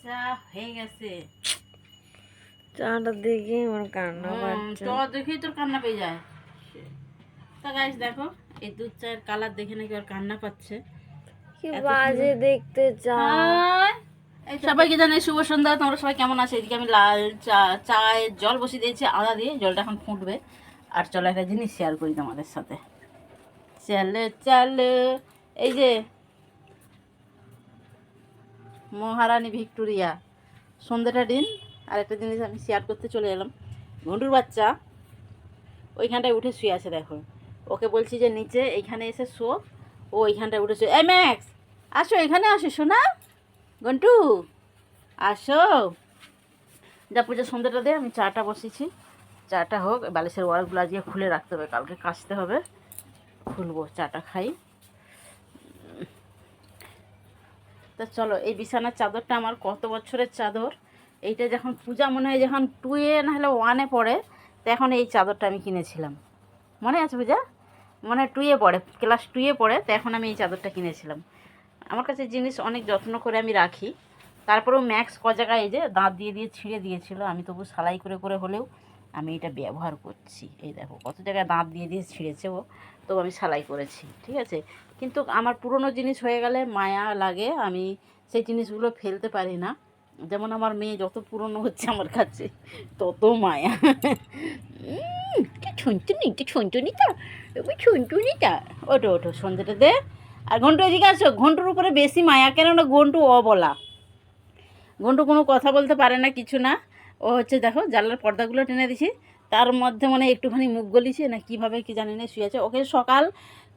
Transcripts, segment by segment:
চা হয়ে গেছে। চাটা দেখে আমার কান্না পাচ্ছে। চা দেখেই তোর কান্না পেয়ে যায়। তা গাইস দেখো, এই দুধ চায়ের কালার দেখে নাকি ওর কান্না পাচ্ছে। কি বাজে দেখতে চা। সবাইকে জানাই শুভ সন্ধ্যা। তোমরা সবাই কেমন আছো? এদিকে আমি লাল চায়ের জল বসিয়ে দিয়েছি আদা দিয়ে। জলটা এখন ফুটবে। আর চলো একটা জিনিস শেয়ার করি তোমাদের সাথে। চলে চলে, এই যে মহারানী ভিক্টোরিয়া সন্ধ্যাটা দিন আর একটা জিনিস আমি শেয়ার করতে চলে এলাম। ঘন্টুর বাচ্চা ওইখানটায় উঠে শুয়ে আছে, দেখো। ওকে বলছি যে নিচে এইখানে এসে শো, ও ওইখানটায় উঠে শুয়ে। এই ম্যাক্স, আসো এখানে আসো শোনা। ঘন্টু আসো। যা পূজা সন্ধ্যাটা দিয়ে আমি চাটা বসেছি। চাটা হোক, বালিশের ওয়ালগুলো আজকে খুলে রাখতে হবে, কালকে কাচতে হবে। খুলবো, চাটা খাই। তা চলো, এই বিছানার চাদরটা আমার কত বছরের চাদর। এইটা যখন পূজা মনে হয় যখন 2 না হলে 1 পড়ে, তখন এই চাদরটা আমি কিনেছিলাম। মনে আছে পূজা? মনে হয় 2 পড়ে, ক্লাস 2 পড়ে, তখন আমি এই চাদরটা কিনেছিলাম। আমার কাছে জিনিস অনেক যত্ন করে আমি রাখি। তারপরেও ম্যাক্স ক জায়গায় এই যে দাঁত দিয়ে দিয়ে ছিঁড়ে দিয়েছিল, আমি তবু সেলাই করে করে হলেও আমি এটা ব্যবহার করছি। এই দেখো কত জায়গায় দাঁত দিয়ে দিয়ে ছিঁড়েছে ও, তবু আমি সেলাই করেছি, ঠিক আছে। কিন্তু আমার পুরনো জিনিস হয়ে গেলে মায়া লাগে, আমি সেই জিনিসগুলো ফেলতে পারি না। যেমন আমার মেয়ে যত পুরনো হচ্ছে আমার কাছে তত মায়া। ছুনটুনিটা ওটো ওটো সন্ধ্যাটা দে। আর ঘন্টু এদিকে আসো। ঘন্টুর উপরে বেশি মায়া, কেননা ঘন্টু অবলা। ঘন্টু কোনো কথা বলতে পারে না, কিছু না। ও হচ্ছে দেখো জানলার পর্দাগুলো টেনে দিছি, তার মধ্যে মানে একটুখানি মুখ গলিছে না কীভাবে কি জানি না শুয়ে আছে। ওকে সকাল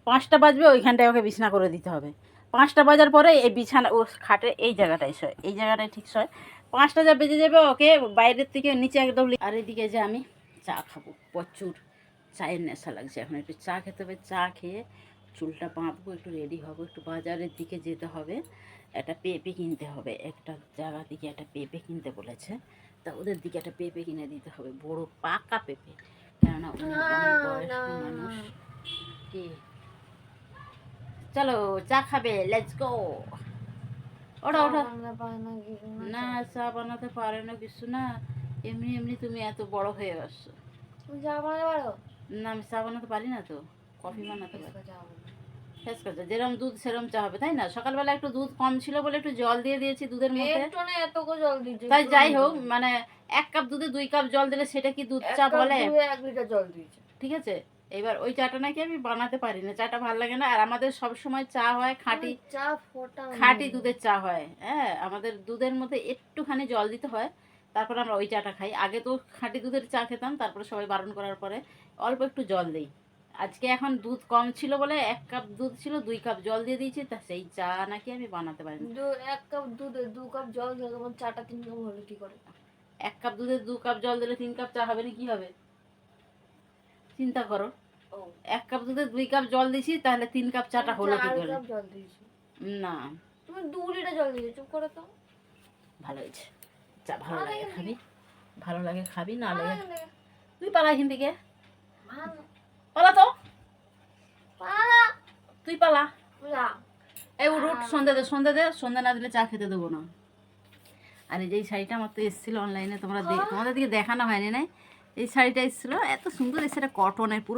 5টা বাজবে, ওইখানটায় ওকে বিছানা করে দিতে হবে। 5টা বাজার পরে এই বিছানা ও খাটে এই জায়গাটায় শয়, এই জায়গাটায় ঠিক শয়। 5টা যা বেজে যাবে ওকে বাইরের থেকে নিচে একদম। আর এদিকে যে আমি চা খাবো, প্রচুর চায়ের নেশা লাগছে। এখন একটু চা খেতে হবে। চা খেয়ে চুলটা বাঁধবো, একটু রেডি হবো, একটু বাজারের দিকে যেতে হবে। একটা পেঁপে কিনতে হবে, একটা জায়গা থেকে একটা পেঁপে কিনতে বলেছে। তা ওদের দিকে একটা পেঁপে কিনে দিতে হবে, বড় পাকা পেঁপে, কেননা উনি অনেক বয়স্ক মানুষ। কি চলো চা খাবে, লেটস গো। ওটা ওটা না, চা বানাতে পারে না কিছু না, এমনি এমনি তুমি এত বড় হয়ে আসছো। চা বানাতে পারো না, আমি চা বানাতে পারি না তো, কফি বানাতে পারি। শেষ করছে, যেরকম দুধ সেরকম চা হবে, তাই না? সকালবেলা একটু দুধ কম ছিল বলে একটু জল দিয়ে দিয়েছি দুধের মধ্যে। তাই যাই হোক, মানে 1 কাপ দুধে 2 কাপ জল দিলে সেটা কি দুধ চা বলে? 1 লিটার জল দিয়েছে, ঠিক আছে। এবার ওই চাটা নাকি আমি বানাতে পারি না, চাটা ভালো লাগে না। আর আমাদের সব সময় চা হয় খাঁটি, খাঁটি দুধের চা হয়। হ্যাঁ, আমাদের দুধের মধ্যে একটুখানি জল দিতে হয়, তারপর আমরা ওই চাটা খাই। আগে তো খাঁটি দুধের চা খেতাম, তারপরে সবাই বারণ করার পরে অল্প একটু জল দিই। আজকে এখন দুধ কম ছিল বলে 1 কাপ দুধ ছিল 2 কাপ জল দিয়ে দিয়েছি, তা সেই চা নাকি আমি বানাতে পারি না। 1 কাপ দুধে 2 কাপ জল দিলে তখন চাটা 3 কাপ হলো কি করে? 1 কাপ দুধে 2 কাপ জল দিলে 3 কাপ চা হবে না? কি হবে চিন্তা করো। 1 কাপ দুধে 2 কাপ জল দিছি, তাহলে 3 কাপ চাটা হলো কি করে? না, তুমি 2 লিটার জল দিয়েছো, চুপ করে তো। ভালো হয়েছে। চা ভালো লাগে খাবি, ভালো লাগে খাবি, না লাগে তুই পালা এখান থেকে। পালা তো, তুই পালা। এই উঠ উঠ, সন্ধ্যা দে, সন্ধ্যা দে, সন্ধ্যা না দিলে চা খেতে দেবো না। আর এই যে শাড়িটা আমার তো এসেছিলো অনলাইনে, তোমাদের দিকে দেখানো হয়নি না। এই শাড়িটা এসেছিলো, এত সুন্দর এসে, এটা কটনের পুরো।